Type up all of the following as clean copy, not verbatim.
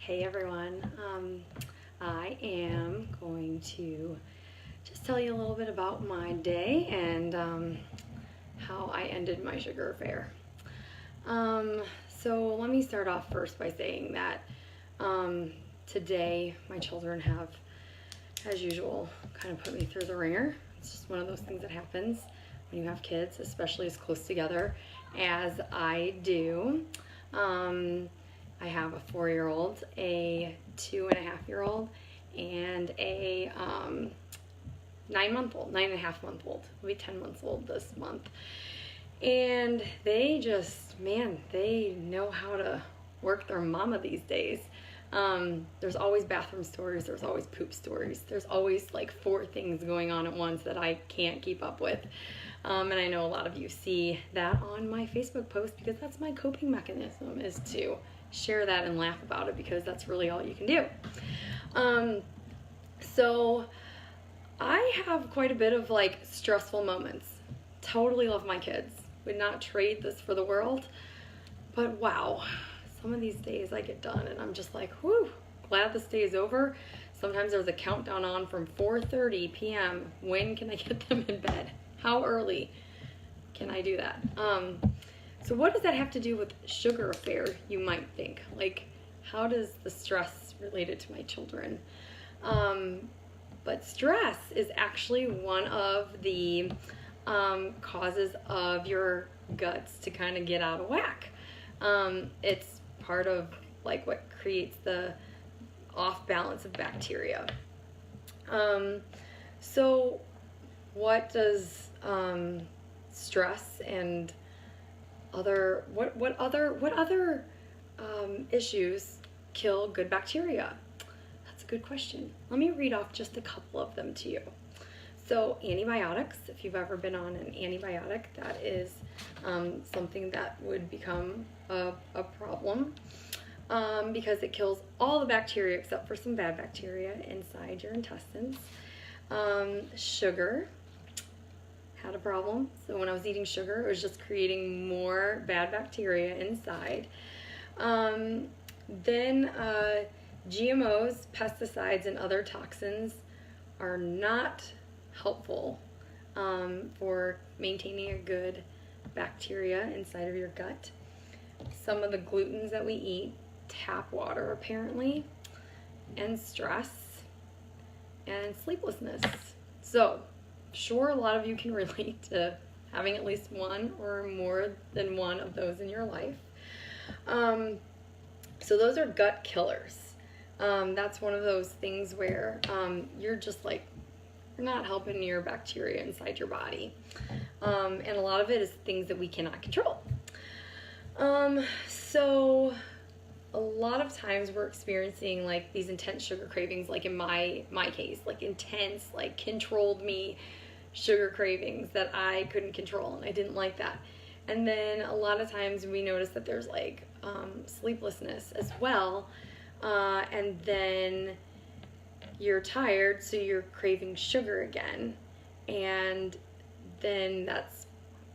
Hey everyone, I am going to just tell you a little bit about my day and how I ended my sugar affair. So let me start off first by saying that today my children have, as usual, kind of put me through the ringer. It's just one of those things that happens when you have kids, especially as close together as I do. I have a 4-year-old, a 2.5-year-old, and a 9.5-month-old. Will be 10 months old this month. And they just, man, they know how to work their mama these days. There's always bathroom stories, there's always poop stories, there's always like 4 things going on at once that I can't keep up with. And I know a lot of you see that on my Facebook post because that's my coping mechanism, is to share that and laugh about it, because that's really all you can do. So I have quite a bit of like stressful moments. Totally love my kids. Would not trade this for the world. But wow, some of these days I get done and I'm just like, whew, glad this day is over. Sometimes there's a countdown on from 4:30 p.m. When can I get them in bed? How early can I do that? So what does that have to do with sugar affair, you might think? Like, how does the stress related to my children? But stress is actually one of the causes of your guts to kind of get out of whack. It's part of like what creates the off balance of bacteria. So what does stress and what other issues kill good bacteria? That's a good question. Let me read off just a couple of them to you. So antibiotics, if you've ever been on an antibiotic, that is something that would become a problem because it kills all the bacteria except for some bad bacteria inside your intestines. Sugar had a problem. So when I was eating sugar, it was just creating more bad bacteria inside. Then GMOs, pesticides, and other toxins are not helpful for maintaining a good bacteria inside of your gut. Some of the glutens that we eat, tap water apparently, and stress, and sleeplessness. So sure, a lot of you can relate to having at least one or more than one of those in your life. So those are gut killers. That's one of those things where you're just like, you're not helping your bacteria inside your body. And a lot of it is things that we cannot control. So a lot of times we're experiencing like these intense sugar cravings, like in my case, like intense, like controlled me sugar cravings that I couldn't control, and I didn't like that. And then a lot of times we notice that there's like sleeplessness as well, and then you're tired, so you're craving sugar again, and then that's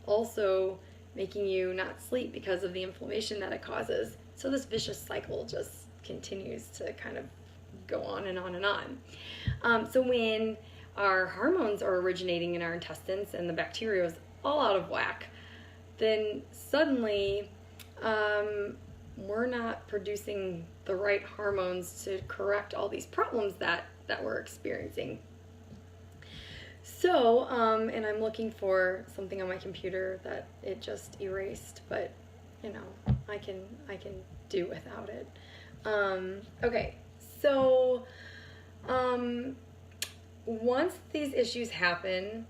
also making you not sleep because of the inflammation that it causes. So this vicious cycle just continues to kind of go on and on and on. So when our hormones are originating in our intestines and the bacteria is all out of whack, then suddenly we're not producing the right hormones to correct all these problems that we're experiencing. So, and I'm looking for something on my computer that it just erased, but you know, I can do without it. Okay, so once these issues happen,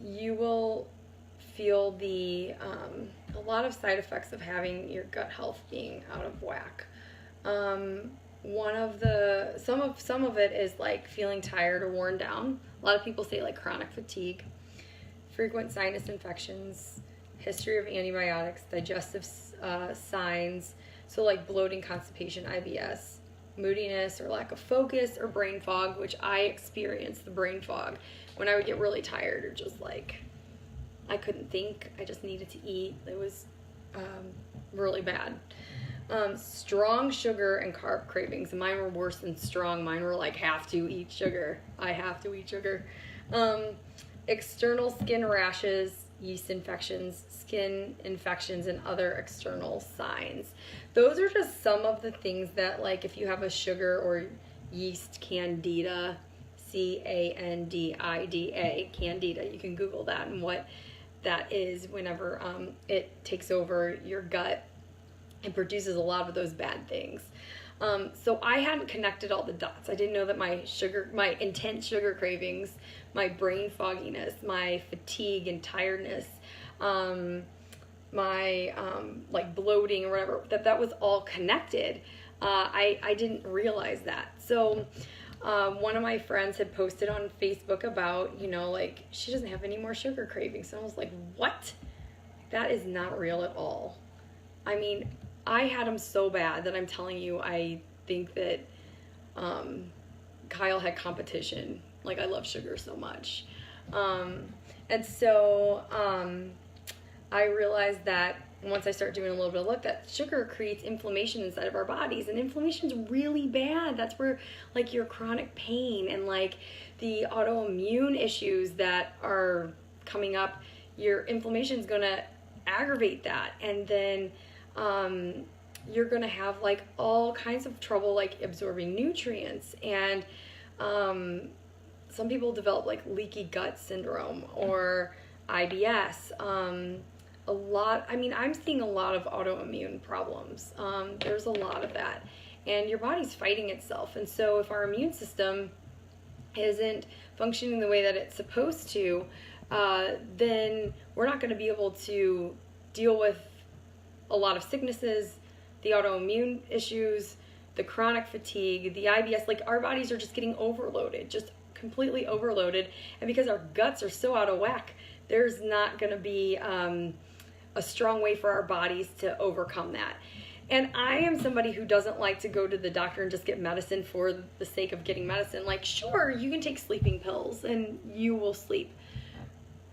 you will feel a lot of side effects of having your gut health being out of whack. Some of it is like feeling tired or worn down. A lot of people say like chronic fatigue, frequent sinus infections, history of antibiotics, digestive signs, so like bloating, constipation, IBS, moodiness or lack of focus, or brain fog, which I experienced the brain fog when I would get really tired, or just like I couldn't think, I just needed to eat. It was really bad. Strong sugar and carb cravings. Mine were worse than strong. Mine were like, have to eat sugar. I have to eat sugar. External skin rashes, yeast infections, skin infections, and other external signs. Those are just some of the things that, like, if you have a sugar or yeast candida, candida, candida, you can Google that and what that is. Whenever it takes over your gut, it produces a lot of those bad things. So I hadn't connected all the dots. I didn't know that my intense sugar cravings, my brain fogginess, my fatigue and tiredness, my like bloating or whatever, that was all connected. I didn't realize that. So one of my friends had posted on Facebook about, like, she doesn't have any more sugar cravings. So I was like, what? That is not real at all. I mean, I had them so bad that I'm telling you, I think that Kyle had competition. Like, I love sugar so much. And so I realized that once I start doing a little bit of look, that sugar creates inflammation inside of our bodies, and inflammation's really bad. That's where, like, your chronic pain and, like, the autoimmune issues that are coming up, your inflammation's gonna aggravate that, and then you're gonna have, like, all kinds of trouble, like, absorbing nutrients, and some people develop, like, leaky gut syndrome or IBS. I'm seeing a lot of autoimmune problems. There's a lot of that, and your body's fighting itself. And so if our immune system isn't functioning the way that it's supposed to, then we're not going to be able to deal with a lot of sicknesses, the autoimmune issues, the chronic fatigue, the IBS. Like, our bodies are just getting overloaded, just completely overloaded. And because our guts are so out of whack, there's not going to be a strong way for our bodies to overcome that. And I am somebody who doesn't like to go to the doctor and just get medicine for the sake of getting medicine. Like, sure, you can take sleeping pills and you will sleep.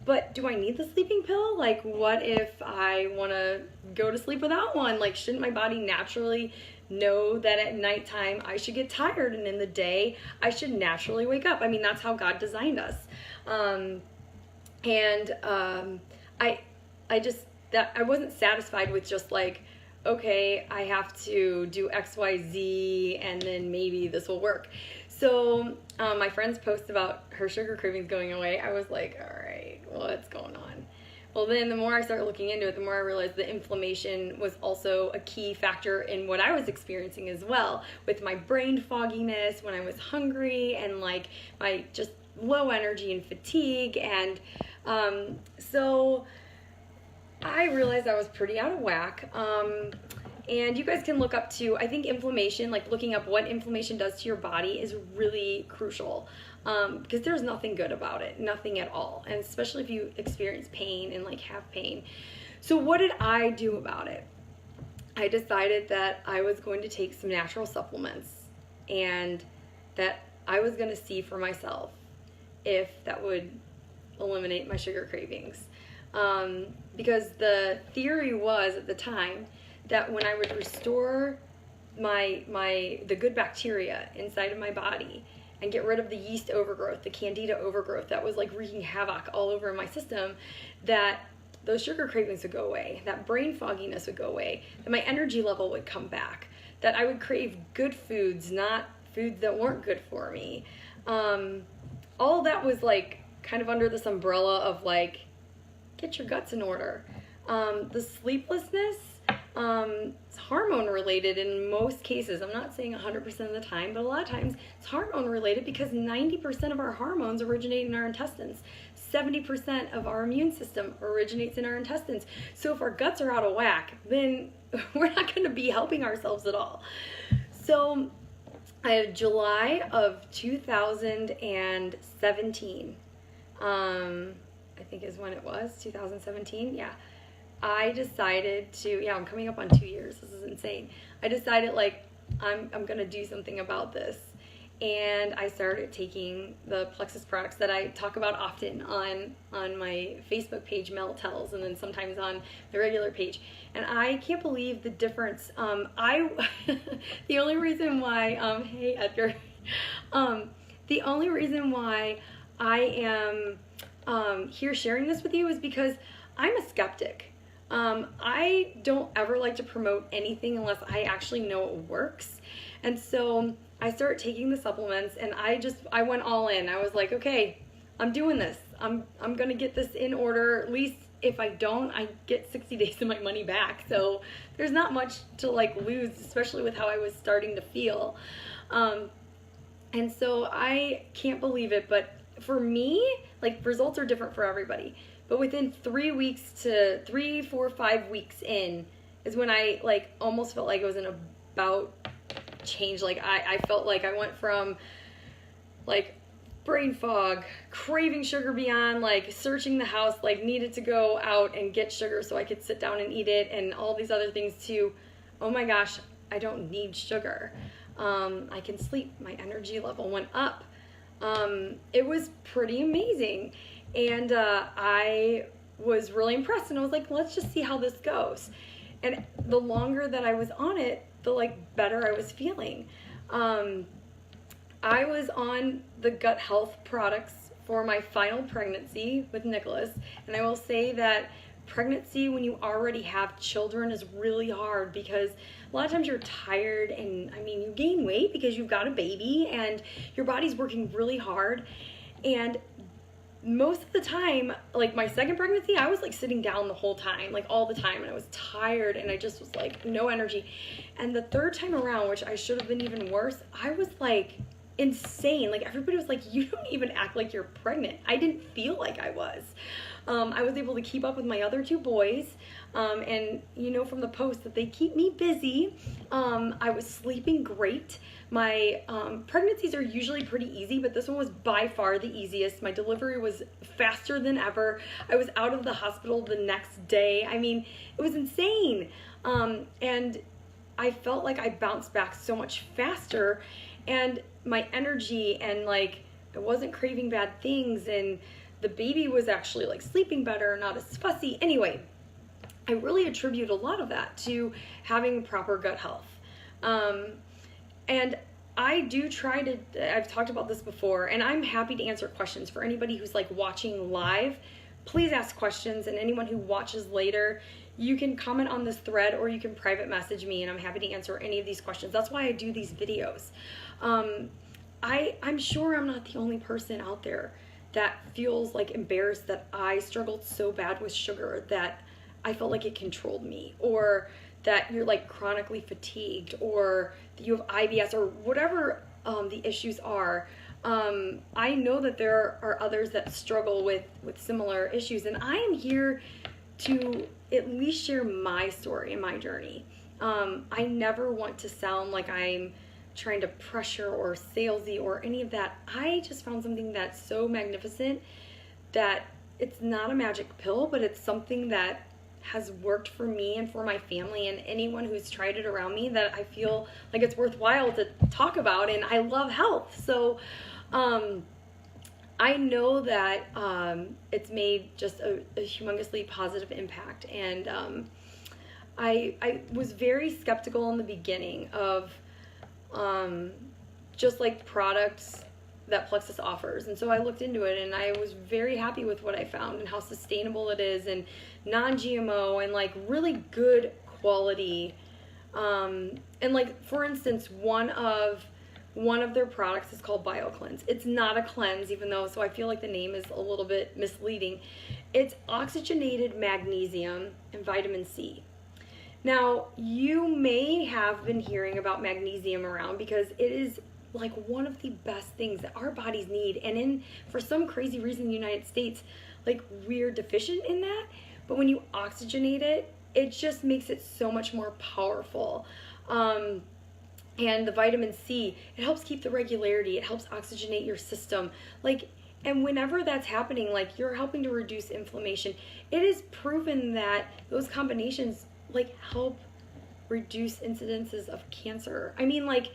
But do I need the sleeping pill? Like, what if I want to go to sleep without one? Like, shouldn't my body naturally know that at nighttime I should get tired, and in the day I should naturally wake up? I mean, that's how God designed us. I wasn't satisfied with just, like, okay, I have to do XYZ and then maybe this will work. So my friend's post about her sugar cravings going away, I was like, all right, what's going on? Well, then the more I started looking into it, the more I realized the inflammation was also a key factor in what I was experiencing as well, with my brain fogginess when I was hungry, and, like, my just low energy and fatigue. And so I realized I was pretty out of whack. And you guys can look up to, I think inflammation, like looking up what inflammation does to your body, is really crucial, because there's nothing good about it, nothing at all. And especially if you experience pain and, like, have pain. So what did I do about it? I decided that I was going to take some natural supplements, and that I was going to see for myself if that would eliminate my sugar cravings. Because the theory was at the time that when I would restore the good bacteria inside of my body and get rid of the yeast overgrowth, the candida overgrowth that was, like, wreaking havoc all over my system, that those sugar cravings would go away, that brain fogginess would go away, that my energy level would come back, that I would crave good foods, not foods that weren't good for me. All that was, like, kind of under this umbrella of, like, get your guts in order. The sleeplessness, it's hormone related in most cases. I'm not saying 100% of the time, but a lot of times it's hormone related, because 90% of our hormones originate in our intestines. 70% of our immune system originates in our intestines. So if our guts are out of whack, then we're not going to be helping ourselves at all. So July of 2017, I think is when it was, 2017, yeah. I decided to, I'm coming up on 2 years, this is insane. I decided, like, I'm going to do something about this. and I started taking the Plexus products that I talk about often on my Facebook page, Mel Tells, and then sometimes on the regular page. And I can't believe the difference. The only reason why, hey Edgar, the only reason why I am here sharing this with you is because I'm a skeptic. I don't ever like to promote anything unless I actually know it works. And so I started taking the supplements, and I went all in. I was like, okay, I'm doing this. I'm going to get this in order. At least if I don't, I get 60 days of my money back. So there's not much to like lose, especially with how I was starting to feel. And so I can't believe it, but for me, like, results are different for everybody. But within 3 weeks to 3, 4, 5 weeks in is when I like almost felt like it was an about change. Like I felt like I went from like brain fog, craving sugar beyond, like searching the house, like needed to go out and get sugar so I could sit down and eat it, and all these other things, to, oh my gosh, I don't need sugar. I can sleep. My energy level went up. It was pretty amazing. And I was really impressed, and I was like, let's just see how this goes. And the longer that I was on it, the like better I was feeling. I was on the gut health products for my final pregnancy with Nicholas, and I will say that pregnancy when you already have children is really hard, because a lot of times you're tired, and I mean, you gain weight because you've got a baby and your body's working really hard. And most of the time, like my second pregnancy, I was like sitting down the whole time, like all the time, and I was tired, and I just was like no energy. And the third time around, which I should have been even worse, I was like insane. Like everybody was like, you don't even act like you're pregnant. I didn't feel like I was. I was able to keep up with my other two boys, and you know from the post that they keep me busy. I was sleeping great. My pregnancies are usually pretty easy, but this one was by far the easiest. My delivery was faster than ever. I was out of the hospital the next day. I mean, it was insane. And I felt like I bounced back so much faster, and my energy, and like I wasn't craving bad things, and the baby was actually like sleeping better, not as fussy. Anyway, I really attribute a lot of that to having proper gut health. And I do try to, I've talked about this before, and I'm happy to answer questions for anybody who's like watching live. Please ask questions, and anyone who watches later, you can comment on this thread, or you can private message me, and I'm happy to answer any of these questions. That's why I do these videos. I'm sure I'm not the only person out there that feels like embarrassed that I struggled so bad with sugar that I felt like it controlled me, or that you're like chronically fatigued, or that you have IBS, or whatever the issues are. I know that there are others that struggle with similar issues, and I am here to at least share my story and my journey. I never want to sound like I'm trying to pressure or salesy or any of that. I just found something that's so magnificent that it's not a magic pill, but it's something that has worked for me and for my family and anyone who's tried it around me, that I feel like it's worthwhile to talk about. And I love health, so I know that it's made just a humongously positive impact. And I was very skeptical in the beginning of just like products that Plexus offers, and so I looked into it, and I was very happy with what I found and how sustainable it is, and non-GMO, and like really good quality. And like, for instance, one of their products is called BioCleanse. It's not a cleanse, even though, so I feel like the name is a little bit misleading. It's oxygenated magnesium and vitamin C. Now, you may have been hearing about magnesium around because it is like one of the best things that our bodies need. And for some crazy reason in the United States, like, we're deficient in that. But when you oxygenate it, it just makes it so much more powerful. And the vitamin C, it helps keep the regularity. It helps oxygenate your system. Like, and whenever that's happening, like, you're helping to reduce inflammation. It is proven that those combinations like help reduce incidences of cancer. I mean, like,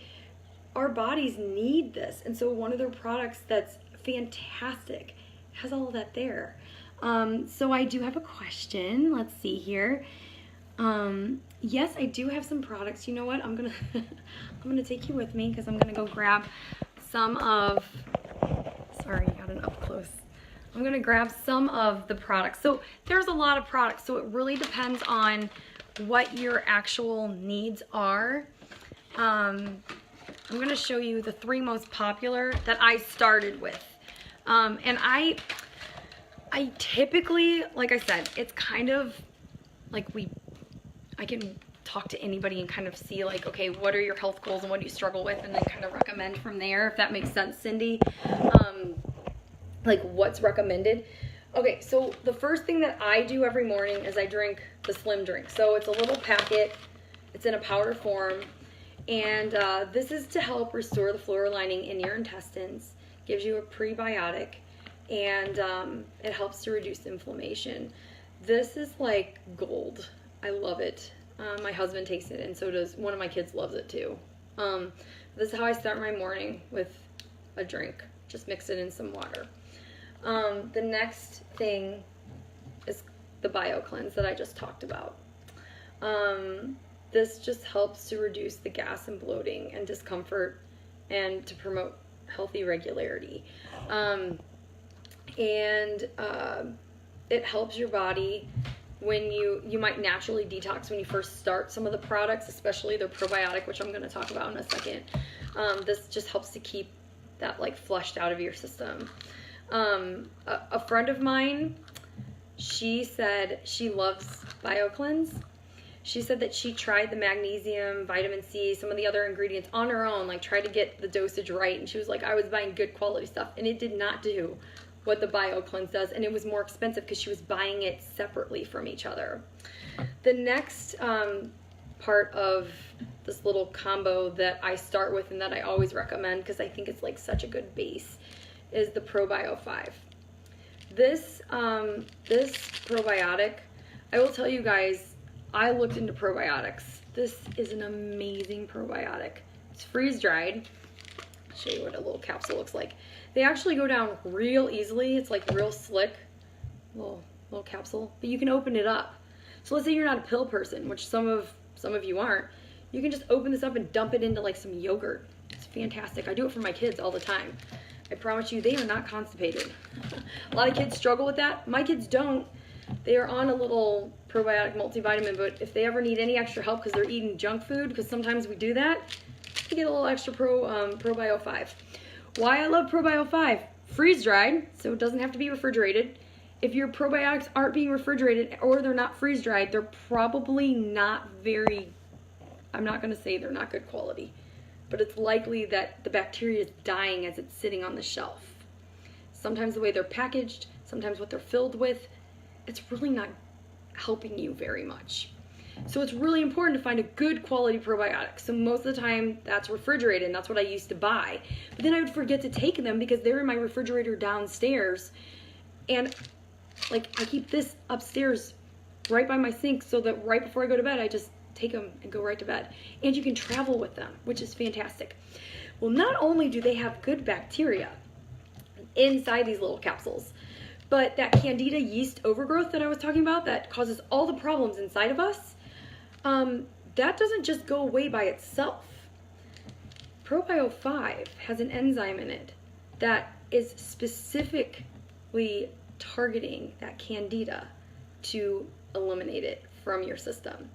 our bodies need this. And so one of their products that's fantastic has all of that there. So I do have a question. Let's see here. Yes, I do have some products. You know what? I'm gonna take you with me because I'm gonna go grab some of, sorry, got an up close. I'm gonna grab some of the products. So there's a lot of products, so it really depends on what your actual needs are. I'm gonna show you the 3 most popular that I started with. And I typically, like I said, it's kind of like I can talk to anybody and kind of see like, okay, what are your health goals and what do you struggle with, and then kind of recommend from there, if that makes sense, Cindy. Like what's recommended. Okay, so the first thing that I do every morning is I drink the Slim drink. So it's a little packet, it's in a powder form, and this is to help restore the flora lining in your intestines, gives you a prebiotic, and it helps to reduce inflammation. This is like gold. I love it. My husband takes it, and so does one of my kids, loves it too. This is how I start my morning, with a drink. Just mix it in some water. The next thing is the BioCleanse that I just talked about. This just helps to reduce the gas and bloating and discomfort and to promote healthy regularity. It helps your body when you might naturally detox when you first start some of the products, especially their probiotic, which I'm going to talk about in a second. This just helps to keep that like flushed out of your system. A friend of mine, she said she loves BioCleanse. She said that she tried the magnesium, vitamin C, some of the other ingredients on her own, like tried to get the dosage right. And she was like, I was buying good quality stuff, and it did not do what the BioCleanse does, and it was more expensive because she was buying it separately from each other. The next part of this little combo that I start with and that I always recommend because I think it's like such a good base is the ProBio 5. This probiotic, I will tell you guys, I looked into probiotics. This is an amazing probiotic. It's freeze dried. I'll show you what a little capsule looks like. They actually go down real easily. It's like real slick, little capsule, but you can open it up. So let's say you're not a pill person, which some of you aren't. You can just open this up and dump it into like some yogurt. It's fantastic. I do it for my kids all the time. I promise you, they are not constipated. A lot of kids struggle with that. My kids don't. They are on a little probiotic multivitamin, but if they ever need any extra help because they're eating junk food, because sometimes we do that, they get a little extra ProBio 5. Why I love ProBio 5? Freeze dried, so it doesn't have to be refrigerated. If your probiotics aren't being refrigerated or they're not freeze dried, they're probably not very, I'm not going to say they're not good quality, but it's likely that the bacteria is dying as it's sitting on the shelf. Sometimes the way they're packaged, sometimes what they're filled with, it's really not helping you very much. So it's really important to find a good quality probiotic. So most of the time that's refrigerated, and that's what I used to buy. But then I would forget to take them because they're in my refrigerator downstairs. And like I keep this upstairs right by my sink so that right before I go to bed, I just take them and go right to bed. And you can travel with them, which is fantastic. Well, not only do they have good bacteria inside these little capsules, but that candida yeast overgrowth that I was talking about that causes all the problems inside of us, that doesn't just go away by itself. ProBio 5 has an enzyme in it that is specifically targeting that candida to eliminate it from your system.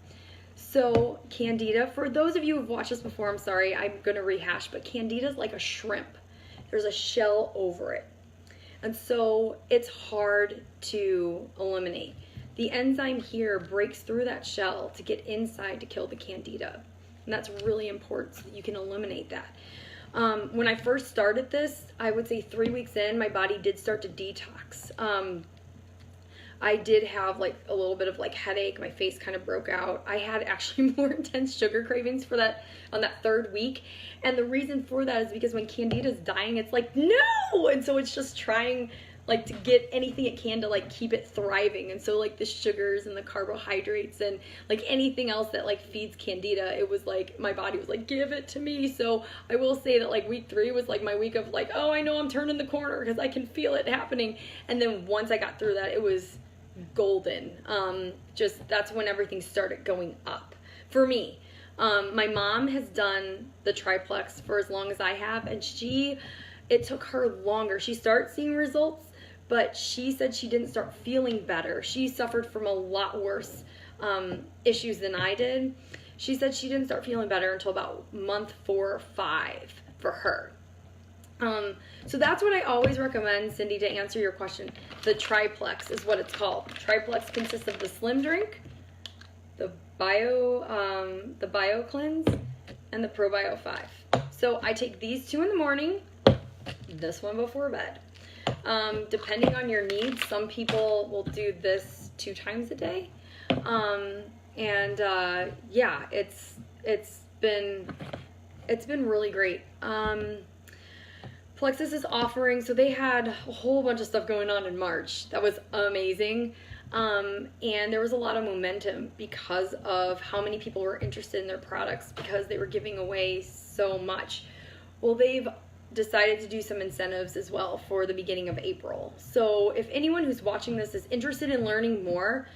So candida, for those of you who've watched this before, I'm sorry, I'm going to rehash, but candida is like a shrimp. There's a shell over it. And so it's hard to eliminate. The enzyme here breaks through that shell to get inside to kill the candida. And that's really important so that you can eliminate that. When I first started this, I would say 3 weeks in, my body did start to detox. I did have like a little bit of like headache. My face kind of broke out. I had actually more intense sugar cravings for that on that 3rd week. And the reason for that is because when candida is dying, it's like, no! And so it's just trying like to get anything it can to like keep it thriving. And so like the sugars and the carbohydrates and like anything else that like feeds candida, it was like my body was like, give it to me. So I will say that like week 3 was like my week of like, oh, I know I'm turning the corner because I can feel it happening. And then once I got through that, it was golden. Just that's when everything started going up for me. My mom has done the triplex for as long as I have, and it took her longer. She started seeing results, but she said she didn't start feeling better. She suffered from a lot worse issues than I did. She said she didn't start feeling better until about month 4 or 5 for her. So that's what I always recommend, Cindy, to answer your question. The triplex is what it's called. Triplex consists of the slim drink, the bio cleanse, and the probio 5. So I take these 2 in the morning, this one before bed. Depending on your needs, some people will do this 2 times a day. Yeah, it's been really great. Plexus is offering, so they had a whole bunch of stuff going on in March. That was amazing. And there was a lot of momentum because of how many people were interested in their products because they were giving away so much. Well, they've decided to do some incentives as well for the beginning of April. So if anyone who's watching this is interested in learning more,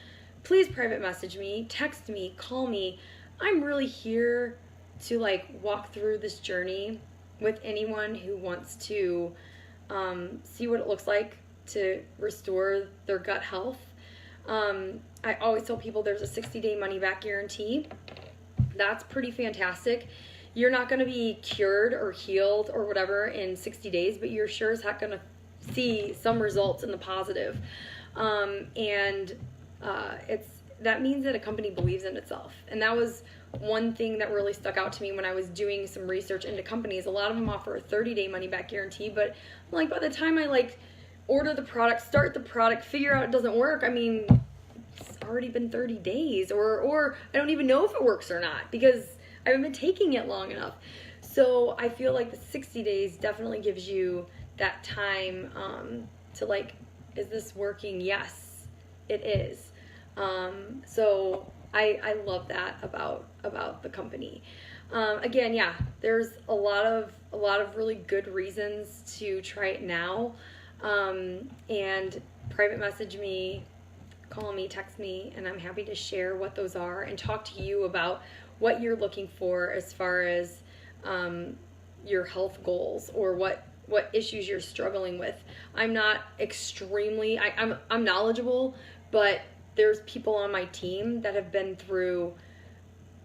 please private message me, text me, call me. I'm really here to like walk through this journey with anyone who wants to see what it looks like to restore their gut health. I always tell people there's a 60-day money-back guarantee. That's pretty fantastic. You're not going to be cured or healed or whatever in 60 days, but you're sure as heck going to see some results in the positive. That means that a company believes in itself. And that was one thing that really stuck out to me when I was doing some research into companies. A lot of them offer a 30-day money-back guarantee, but like by the time I like order the product, start the product, figure out it doesn't work, I mean, it's already been 30 days or I don't even know if it works or not because I haven't been taking it long enough. So I feel like the 60 days definitely gives you that time to like, is this working? Yes, it is. So I love that about the company. Again, yeah, there's a lot of really good reasons to try it now. And private message me, call me, text me, and I'm happy to share what those are and talk to you about what you're looking for as far as your health goals or what issues you're struggling with. I'm not extremely, I'm knowledgeable, but there's people on my team that have been through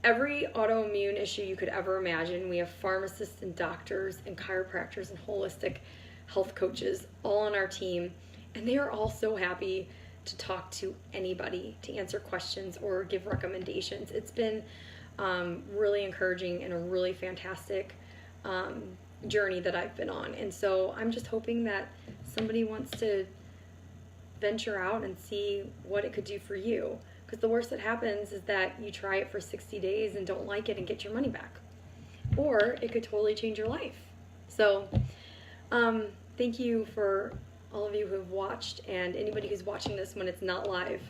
every autoimmune issue you could ever imagine. We have pharmacists and doctors and chiropractors and holistic health coaches all on our team, and they are all so happy to talk to anybody, to answer questions or give recommendations. It's been really encouraging and a really fantastic journey that I've been on. And so I'm just hoping that somebody wants to venture out and see what it could do for you. Because the worst that happens is that you try it for 60 days and don't like it and get your money back. Or it could totally change your life. So thank you for all of you who have watched, and anybody who's watching this when it's not live.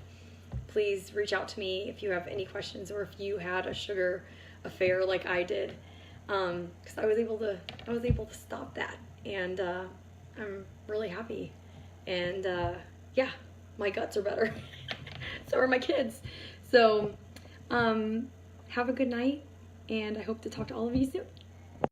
Please reach out to me if you have any questions or if you had a sugar affair like I did. Because I was able to stop that, and I'm really happy. And yeah, my guts are better. So are my kids. So have a good night, and I hope to talk to all of you soon.